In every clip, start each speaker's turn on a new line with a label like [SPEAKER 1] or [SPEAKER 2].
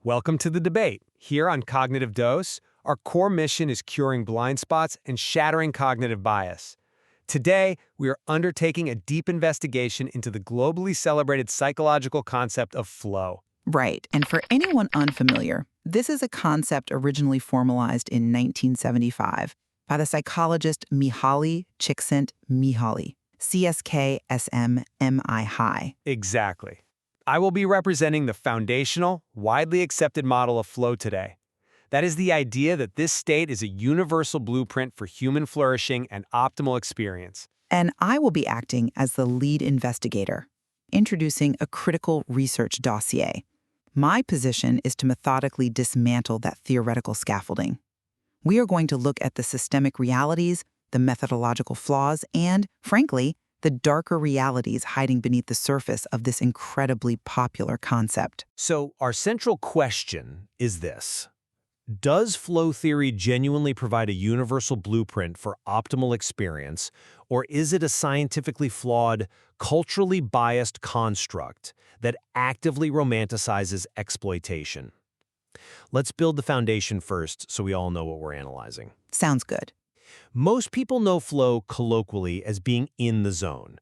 [SPEAKER 1] Welcome to the debate. Here on Cognitive Dose, our core mission is curing blind spots and shattering cognitive bias. Today, we are undertaking a deep investigation into the globally celebrated psychological concept of flow.
[SPEAKER 2] Right, and for anyone unfamiliar, this is a concept originally formalized in 1975 by the psychologist Mihaly Csikszentmihalyi, CSK-SM-MI.
[SPEAKER 1] Exactly. I will be representing the foundational, widely accepted model of flow today. That is the idea that this state is a universal blueprint for human flourishing and optimal experience.
[SPEAKER 2] And I will be acting as the lead investigator, introducing a critical research dossier. My position is to methodically dismantle that theoretical scaffolding. We are going to look at the systemic realities, the methodological flaws, and, frankly, the darker realities hiding beneath the surface of this incredibly popular concept.
[SPEAKER 1] So, our central question is this. Does flow theory genuinely provide a universal blueprint for optimal experience, or is it a scientifically flawed, culturally biased construct that actively romanticizes exploitation? Let's build the foundation first so we all know what we're analyzing.
[SPEAKER 2] Sounds good.
[SPEAKER 1] Most people know flow colloquially as being in the zone.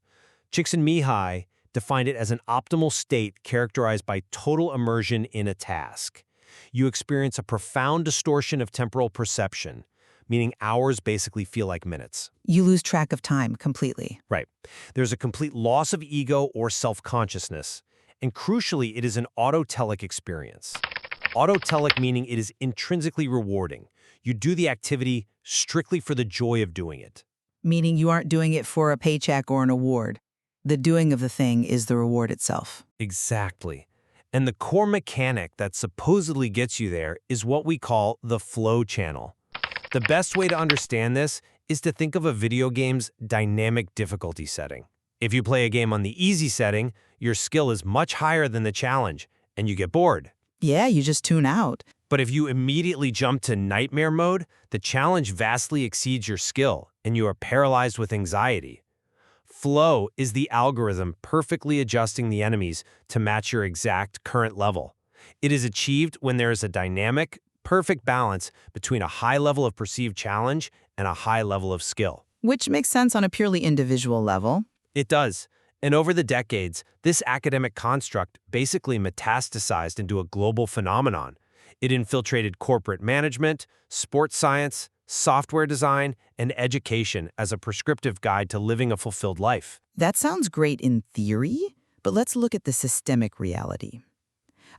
[SPEAKER 1] Csikszentmihalyi defined it as an optimal state characterized by total immersion in a task. You experience a profound distortion of temporal perception, meaning hours basically feel like minutes.
[SPEAKER 2] You lose track of time completely.
[SPEAKER 1] Right. There's a complete loss of ego or self-consciousness, and crucially, it is an autotelic experience. Autotelic meaning it is intrinsically rewarding. You do the activity strictly for the joy of doing it.
[SPEAKER 2] Meaning you aren't doing it for a paycheck or an award. The doing of the thing is the reward itself.
[SPEAKER 1] Exactly. And the core mechanic that supposedly gets you there is what we call the flow channel. The best way to understand this is to think of a video game's dynamic difficulty setting. If you play a game on the easy setting, your skill is much higher than the challenge, and you get bored.
[SPEAKER 2] Yeah, you just tune out.
[SPEAKER 1] But if you immediately jump to nightmare mode, the challenge vastly exceeds your skill, and you are paralyzed with anxiety. Flow is the algorithm perfectly adjusting the enemies to match your exact current level. It is achieved when there is a dynamic, perfect balance between a high level of perceived challenge and a high level of skill.
[SPEAKER 2] Which makes sense on a purely individual level.
[SPEAKER 1] It does. And over the decades, this academic construct basically metastasized into a global phenomenon. It infiltrated corporate management, sports science, software design, and education as a prescriptive guide to living a fulfilled life.
[SPEAKER 2] That sounds great in theory, but let's look at the systemic reality.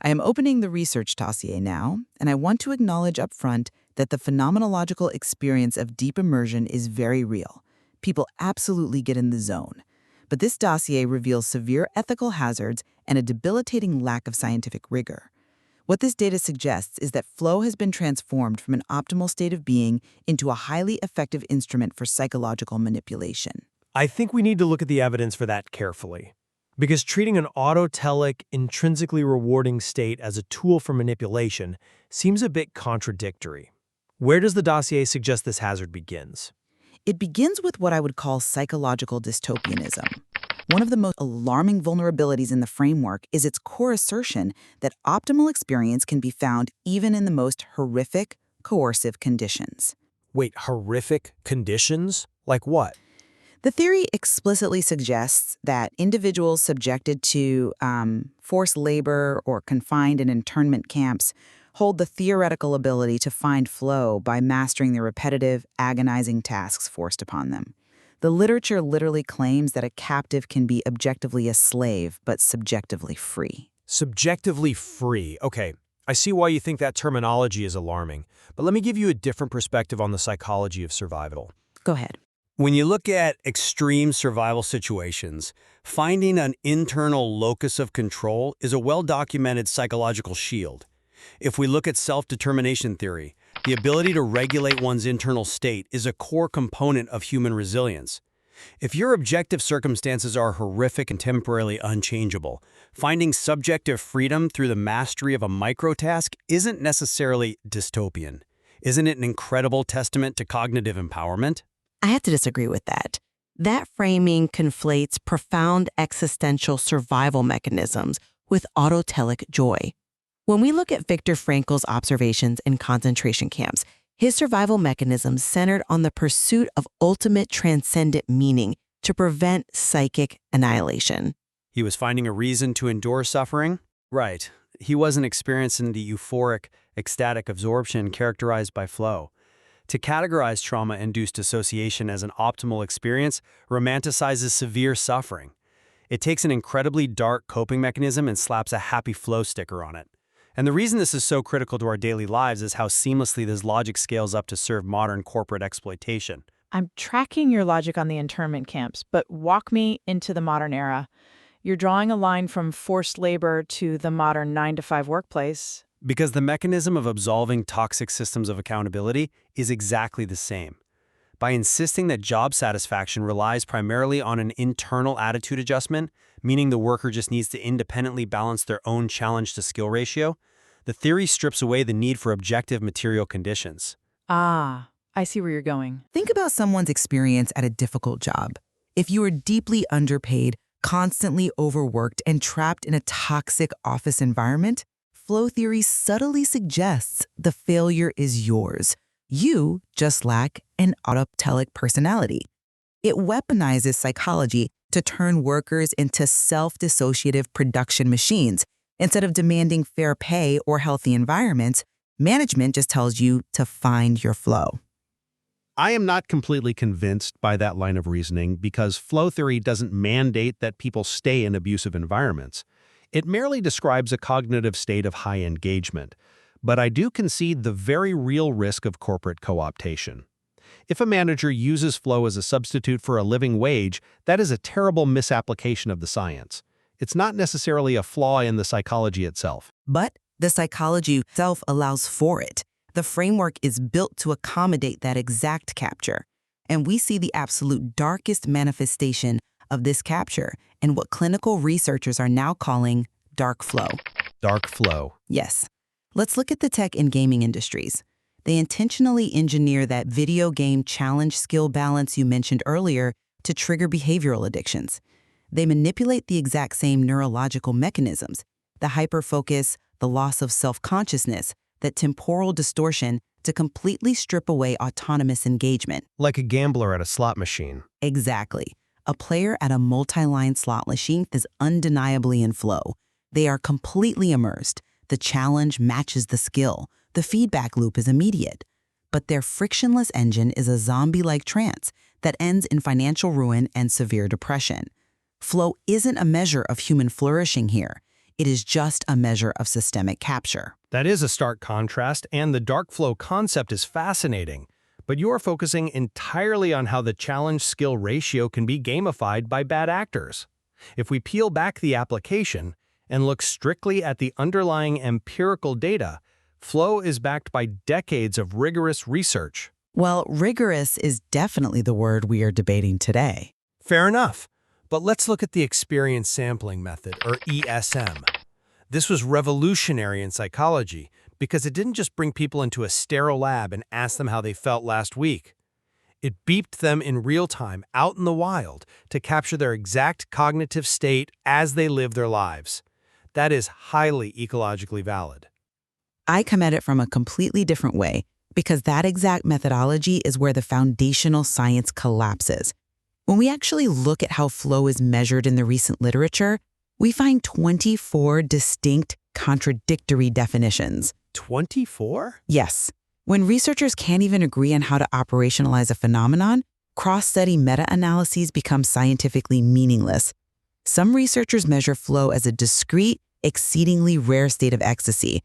[SPEAKER 2] I am opening the research dossier now, and I want to acknowledge up front that the phenomenological experience of deep immersion is very real. People absolutely get in the zone. But this dossier reveals severe ethical hazards and a debilitating lack of scientific rigor. What this data suggests is that flow has been transformed from an optimal state of being into a highly effective instrument for psychological manipulation.
[SPEAKER 1] I think we need to look at the evidence for that carefully. Because treating an autotelic, intrinsically rewarding state as a tool for manipulation seems a bit contradictory. Where does the dossier suggest this hazard begins?
[SPEAKER 2] It begins with what I would call psychological dystopianism. One of the most alarming vulnerabilities in the framework is its core assertion that optimal experience can be found even in the most horrific, coercive conditions.
[SPEAKER 1] Wait, horrific conditions? Like what?
[SPEAKER 2] The theory explicitly suggests that individuals subjected to forced labor or confined in internment camps hold the theoretical ability to find flow by mastering the repetitive, agonizing tasks forced upon them. The literature literally claims that a captive can be objectively a slave, but subjectively free.
[SPEAKER 1] Subjectively free. Okay, I see why you think that terminology is alarming, but let me give you a different perspective on the psychology of survival.
[SPEAKER 2] Go ahead.
[SPEAKER 3] When you look at extreme survival situations, finding an internal locus of control is a well-documented psychological shield. If we look at self-determination theory, the ability to regulate one's internal state is a core component of human resilience. If your objective circumstances are horrific and temporarily unchangeable, finding subjective freedom through the mastery of a microtask isn't necessarily dystopian. Isn't it an incredible testament to cognitive empowerment?
[SPEAKER 4] I have to disagree with that. That framing conflates profound existential survival mechanisms with autotelic joy. When we look at Viktor Frankl's observations in concentration camps, his survival mechanisms centered on the pursuit of ultimate transcendent meaning to prevent psychic annihilation.
[SPEAKER 3] He was finding a reason to endure suffering? Right. He wasn't experiencing the euphoric, ecstatic absorption characterized by flow. To categorize trauma-induced dissociation as an optimal experience romanticizes severe suffering. It takes an incredibly dark coping mechanism and slaps a happy flow sticker on it. And the reason this is so critical to our daily lives is how seamlessly this logic scales up to serve modern corporate exploitation.
[SPEAKER 5] I'm tracking your logic on the internment camps, but walk me into the modern era. You're drawing a line from forced labor to the modern 9-to-5 workplace.
[SPEAKER 3] Because the mechanism of absolving toxic systems of accountability is exactly the same. By insisting that job satisfaction relies primarily on an internal attitude adjustment, meaning the worker just needs to independently balance their own challenge-to-skill ratio, the theory strips away the need for objective material conditions.
[SPEAKER 5] Ah, I see where you're going.
[SPEAKER 2] Think about someone's experience at a difficult job. If you are deeply underpaid, constantly overworked, and trapped in a toxic office environment, flow theory subtly suggests the failure is yours. You just lack an autotelic personality. It weaponizes psychology to turn workers into self-dissociative production machines. Instead of demanding fair pay or healthy environments, management just tells you to find your flow.
[SPEAKER 6] I am not completely convinced by that line of reasoning because flow theory doesn't mandate that people stay in abusive environments. It merely describes a cognitive state of high engagement. But I do concede the very real risk of corporate co-optation. If a manager uses flow as a substitute for a living wage, that is a terrible misapplication of the science. It's not necessarily a flaw in the psychology itself.
[SPEAKER 2] But the psychology itself allows for it. The framework is built to accommodate that exact capture. And we see the absolute darkest manifestation of this capture in what clinical researchers are now calling dark flow.
[SPEAKER 6] Dark flow.
[SPEAKER 2] Yes. Let's look at the tech and gaming industries. They intentionally engineer that video game challenge skill balance you mentioned earlier to trigger behavioral addictions. They manipulate the exact same neurological mechanisms, the hyperfocus, the loss of self-consciousness, that temporal distortion to completely strip away autonomous engagement.
[SPEAKER 1] Like a gambler at a slot machine.
[SPEAKER 2] Exactly. A player at a multi-line slot machine is undeniably in flow. They are completely immersed. The challenge matches the skill. The feedback loop is immediate. But their frictionless engine is a zombie-like trance that ends in financial ruin and severe depression. Flow isn't a measure of human flourishing here. It is just a measure of systemic capture.
[SPEAKER 1] That is a stark contrast, and the dark flow concept is fascinating. But you are focusing entirely on how the challenge-skill ratio can be gamified by bad actors. If we peel back the application and look strictly at the underlying empirical data, flow is backed by decades of rigorous research.
[SPEAKER 2] Well, rigorous is definitely the word we are debating today.
[SPEAKER 1] Fair enough. But let's look at the experience sampling method, or ESM. This was revolutionary in psychology because it didn't just bring people into a sterile lab and ask them how they felt last week. It beeped them in real time, out in the wild, to capture their exact cognitive state as they live their lives. That is highly ecologically valid.
[SPEAKER 2] I come at it from a completely different way because that exact methodology is where the foundational science collapses. When we actually look at how flow is measured in the recent literature, we find 24 distinct contradictory definitions.
[SPEAKER 1] 24?
[SPEAKER 2] Yes. When researchers can't even agree on how to operationalize a phenomenon, cross-study meta-analyses become scientifically meaningless. Some researchers measure flow as a discrete, exceedingly rare state of ecstasy.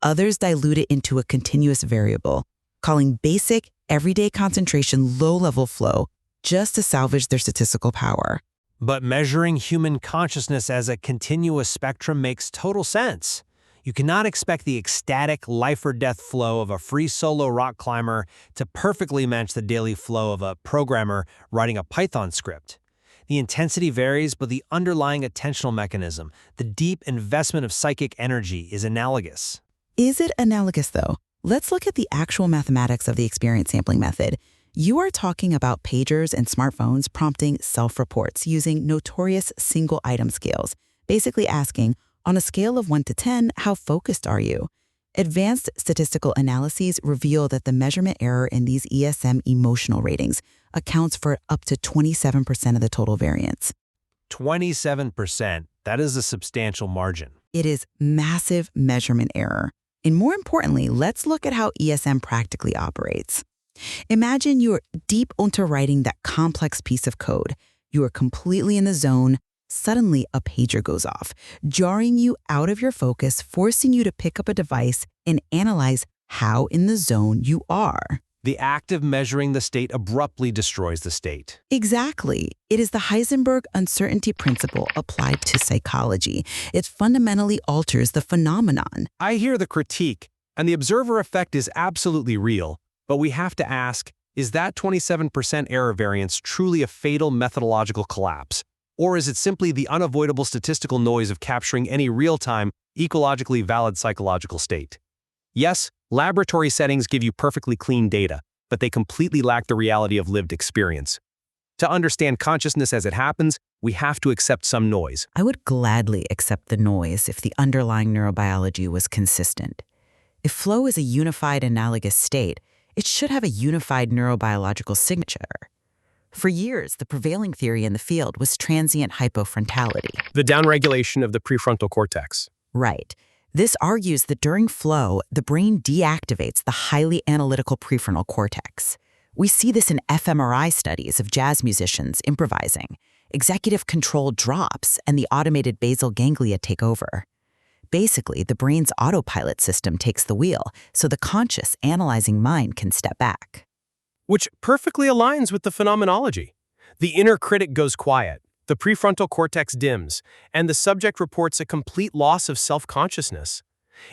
[SPEAKER 2] Others dilute it into a continuous variable, calling basic, everyday concentration low-level flow just to salvage their statistical power.
[SPEAKER 1] But measuring human consciousness as a continuous spectrum makes total sense. You cannot expect the ecstatic life-or-death flow of a free solo rock climber to perfectly match the daily flow of a programmer writing a Python script. The intensity varies, but the underlying attentional mechanism, the deep investment of psychic energy, is analogous.
[SPEAKER 2] Is it analogous, though? Let's look at the actual mathematics of the experience sampling method. You are talking about pagers and smartphones prompting self-reports using notorious single-item scales, basically asking, On a scale of 1 to 10, how focused are you? Advanced statistical analyses reveal that the measurement error in these ESM emotional ratings accounts for up to 27% of the total variance.
[SPEAKER 1] 27%. That is a substantial margin.
[SPEAKER 2] It is massive measurement error. And more importantly, let's look at how ESM practically operates. Imagine you're deep into writing that complex piece of code. You are completely in the zone. Suddenly, a pager goes off, jarring you out of your focus, forcing you to pick up a device and analyze how in the zone you are.
[SPEAKER 1] The act of measuring the state abruptly destroys the state.
[SPEAKER 2] Exactly. It is the Heisenberg uncertainty principle applied to psychology. It fundamentally alters the phenomenon.
[SPEAKER 1] I hear the critique, and the observer effect is absolutely real, but we have to ask, is that 27% error variance truly a fatal methodological collapse? Or is it simply the unavoidable statistical noise of capturing any real-time, ecologically valid psychological state? Yes, laboratory settings give you perfectly clean data, but they completely lack the reality of lived experience. To understand consciousness as it happens, we have to accept some noise.
[SPEAKER 2] I would gladly accept the noise if the underlying neurobiology was consistent. If flow is a unified analogous state, it should have a unified neurobiological signature. For years, the prevailing theory in the field was transient hypofrontality.
[SPEAKER 1] The downregulation of the prefrontal cortex.
[SPEAKER 2] Right. This argues that during flow, the brain deactivates the highly analytical prefrontal cortex. We see this in fMRI studies of jazz musicians improvising. Executive control drops and the automated basal ganglia take over. Basically, the brain's autopilot system takes the wheel, so the conscious, analyzing mind can step back.
[SPEAKER 1] Which perfectly aligns with the phenomenology. The inner critic goes quiet, the prefrontal cortex dims, and the subject reports a complete loss of self-consciousness.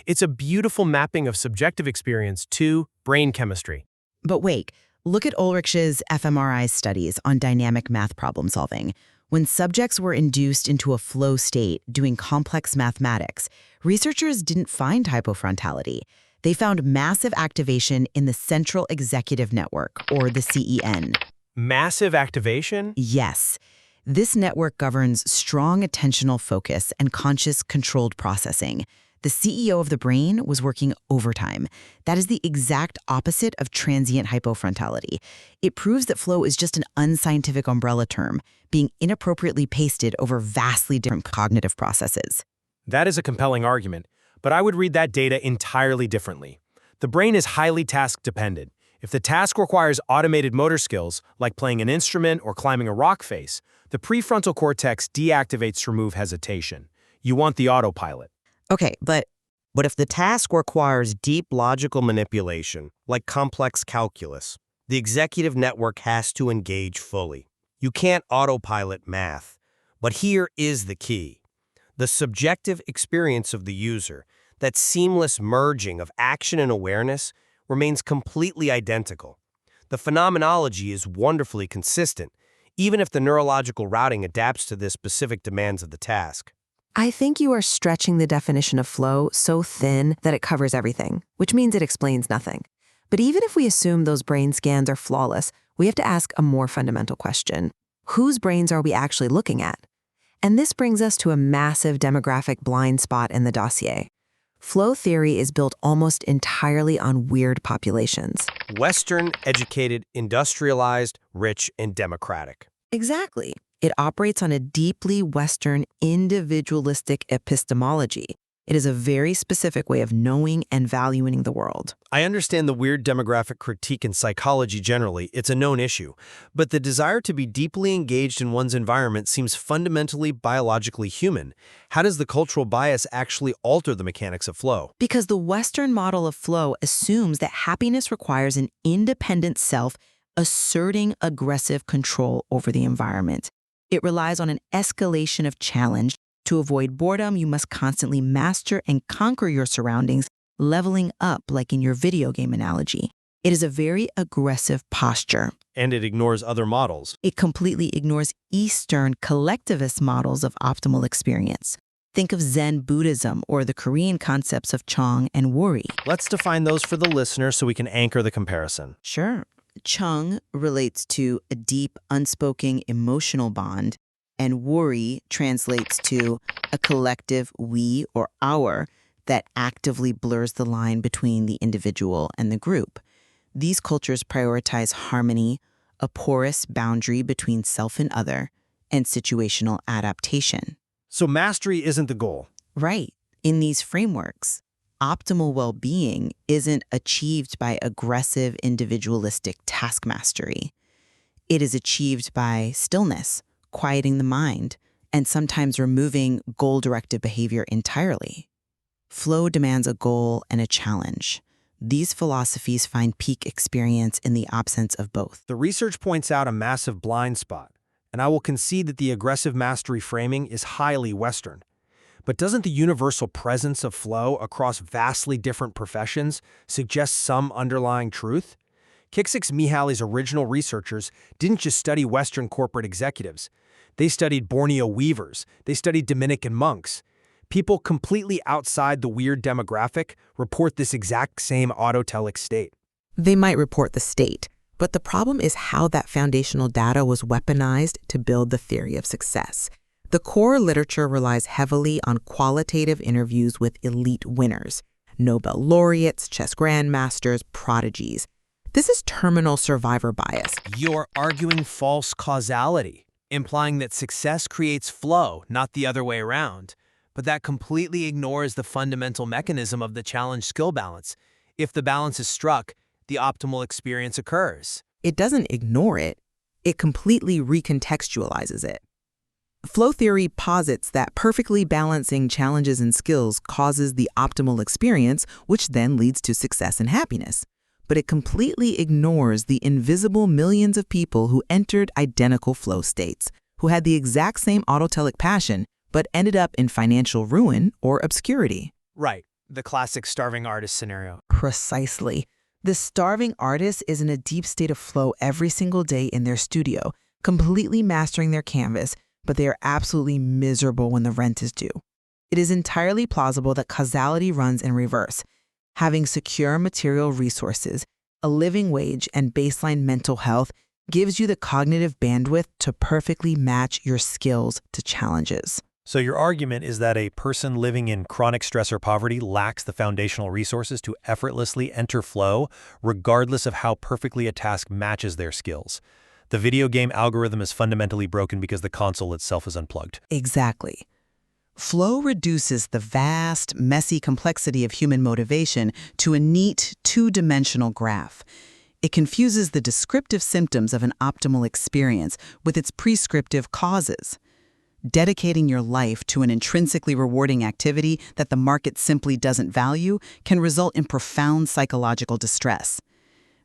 [SPEAKER 1] It's a beautiful mapping of subjective experience to brain chemistry.
[SPEAKER 2] But wait, look at Ulrich's fMRI studies on dynamic math problem solving. When subjects were induced into a flow state doing complex mathematics, researchers didn't find hypofrontality. They found massive activation in the central executive network, or the CEN.
[SPEAKER 1] Massive activation?
[SPEAKER 2] Yes. This network governs strong attentional focus and conscious controlled processing. The CEO of the brain was working overtime. That is the exact opposite of transient hypofrontality. It proves that flow is just an unscientific umbrella term, being inappropriately pasted over vastly different cognitive processes.
[SPEAKER 1] That is a compelling argument, but I would read that data entirely differently. The brain is highly task-dependent. If the task requires automated motor skills, like playing an instrument or climbing a rock face, the prefrontal cortex deactivates to remove hesitation. You want the autopilot.
[SPEAKER 2] Okay, but
[SPEAKER 7] But if the task requires deep logical manipulation, like complex calculus, the executive network has to engage fully. You can't autopilot math. But here is the key. The subjective experience of the user, that seamless merging of action and awareness, remains completely identical. The phenomenology is wonderfully consistent, even if the neurological routing adapts to the specific demands of the task.
[SPEAKER 4] I think you are stretching the definition of flow so thin that it covers everything, which means it explains nothing. But even if we assume those brain scans are flawless, we have to ask a more fundamental question. Whose brains are we actually looking at? And this brings us to a massive demographic blind spot in the dossier. Flow theory is built almost entirely on weird populations.
[SPEAKER 7] Western, educated, industrialized, rich, and democratic.
[SPEAKER 4] Exactly. It operates on a deeply Western, individualistic epistemology. It is a very specific way of knowing and valuing the world.
[SPEAKER 7] I understand the weird demographic critique in psychology generally. It's a known issue. But the desire to be deeply engaged in one's environment seems fundamentally biologically human. How does the cultural bias actually alter the mechanics of flow?
[SPEAKER 4] Because the Western model of flow assumes that happiness requires an independent self asserting aggressive control over the environment. It relies on an escalation of challenge. To avoid boredom, you must constantly master and conquer your surroundings, leveling up like in your video game analogy. It is a very aggressive posture.
[SPEAKER 7] And it ignores other models.
[SPEAKER 4] It completely ignores Eastern collectivist models of optimal experience. Think of Zen Buddhism or the Korean concepts of Chong and Worry.
[SPEAKER 7] Let's define those for the listener so we can anchor the comparison.
[SPEAKER 2] Sure. Chung relates to a deep, unspoken emotional bond, and worry translates to a collective we or our that actively blurs the line between the individual and the group. These cultures prioritize harmony, a porous boundary between self and other, and situational adaptation.
[SPEAKER 1] So mastery isn't the goal.
[SPEAKER 2] Right. In these frameworks, optimal well-being isn't achieved by aggressive individualistic task mastery. It is achieved by stillness, quieting the mind, and sometimes removing goal-directed behavior entirely. Flow demands a goal and a challenge. These philosophies find peak experience in the absence of both.
[SPEAKER 1] The research points out a massive blind spot, and I will concede that the aggressive mastery framing is highly Western. But doesn't the universal presence of flow across vastly different professions suggest some underlying truth? Csikszentmihalyi's original researchers didn't just study Western corporate executives. They studied Borneo weavers. They studied Dominican monks. People completely outside the weird demographic report this exact same autotelic state.
[SPEAKER 4] They might report the state, but the problem is how that foundational data was weaponized to build the theory of success. The core literature relies heavily on qualitative interviews with elite winners, Nobel laureates, chess grandmasters, prodigies. This is terminal survivor bias.
[SPEAKER 1] You're arguing false causality, implying that success creates flow, not the other way around. But that completely ignores the fundamental mechanism of the challenge skill balance. If the balance is struck, the optimal experience occurs.
[SPEAKER 4] It doesn't ignore it. It completely recontextualizes it. Flow theory posits that perfectly balancing challenges and skills causes the optimal experience, which then leads to success and happiness. But it completely ignores the invisible millions of people who entered identical flow states, who had the exact same autotelic passion, but ended up in financial ruin or obscurity.
[SPEAKER 1] Right, the classic starving artist scenario.
[SPEAKER 2] Precisely. The starving artist is in a deep state of flow every single day in their studio, completely mastering their canvas, but they are absolutely miserable when the rent is due. It is entirely plausible that causality runs in reverse. Having secure material resources, a living wage, and baseline mental health gives you the cognitive bandwidth to perfectly match your skills to challenges.
[SPEAKER 8] So your argument is that a person living in chronic stress or poverty lacks the foundational resources to effortlessly enter flow, regardless of how perfectly a task matches their skills. The video game algorithm is fundamentally broken because the console itself is unplugged.
[SPEAKER 2] Exactly. Flow reduces the vast, messy complexity of human motivation to a neat, two-dimensional graph. It confuses the descriptive symptoms of an optimal experience with its prescriptive causes. Dedicating your life to an intrinsically rewarding activity that the market simply doesn't value can result in profound psychological distress.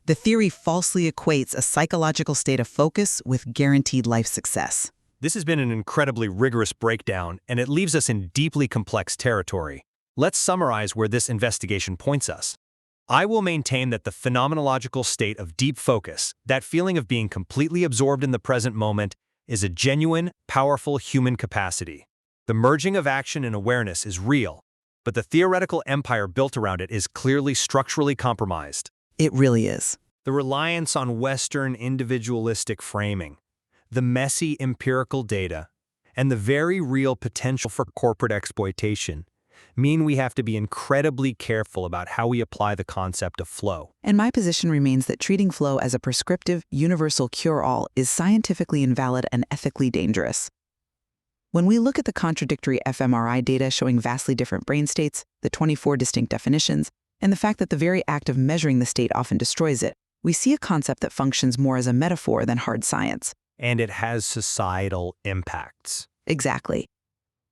[SPEAKER 2] The theory falsely equates a psychological state of focus with guaranteed life success.
[SPEAKER 1] This has been an incredibly rigorous breakdown, and it leaves us in deeply complex territory. Let's summarize where this investigation points us. I will maintain that the phenomenological state of deep focus, that feeling of being completely absorbed in the present moment, is a genuine, powerful human capacity. The merging of action and awareness is real, but the theoretical empire built around it is clearly structurally compromised.
[SPEAKER 2] It really is.
[SPEAKER 1] The reliance on Western individualistic framing, the messy empirical data, and the very real potential for corporate exploitation mean we have to be incredibly careful about how we apply the concept of flow.
[SPEAKER 2] And my position remains that treating flow as a prescriptive, universal cure-all is scientifically invalid and ethically dangerous. When we look at the contradictory fMRI data showing vastly different brain states, the 24 distinct definitions, and the fact that the very act of measuring the state often destroys it, we see a concept that functions more as a metaphor than hard science.
[SPEAKER 1] And it has societal impacts.
[SPEAKER 2] Exactly.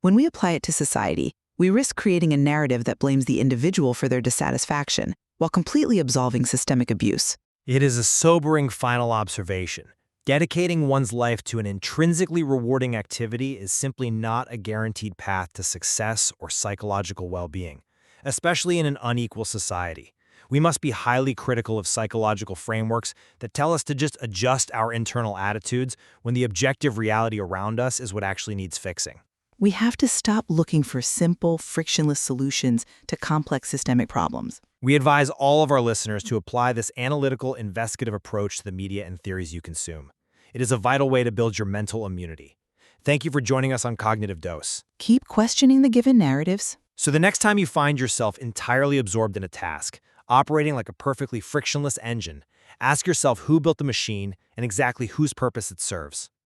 [SPEAKER 2] When we apply it to society, we risk creating a narrative that blames the individual for their dissatisfaction, while completely absolving systemic abuse.
[SPEAKER 1] It is a sobering final observation. Dedicating one's life to an intrinsically rewarding activity is simply not a guaranteed path to success or psychological well-being, especially in an unequal society. We must be highly critical of psychological frameworks that tell us to just adjust our internal attitudes when the objective reality around us is what actually needs fixing.
[SPEAKER 2] We have to stop looking for simple, frictionless solutions to complex systemic problems.
[SPEAKER 1] We advise all of our listeners to apply this analytical, investigative approach to the media and theories you consume. It is a vital way to build your mental immunity. Thank you for joining us on Cognitive Dose.
[SPEAKER 2] Keep questioning the given narratives.
[SPEAKER 1] So the next time you find yourself entirely absorbed in a task, operating like a perfectly frictionless engine, ask yourself who built the machine and exactly whose purpose it serves.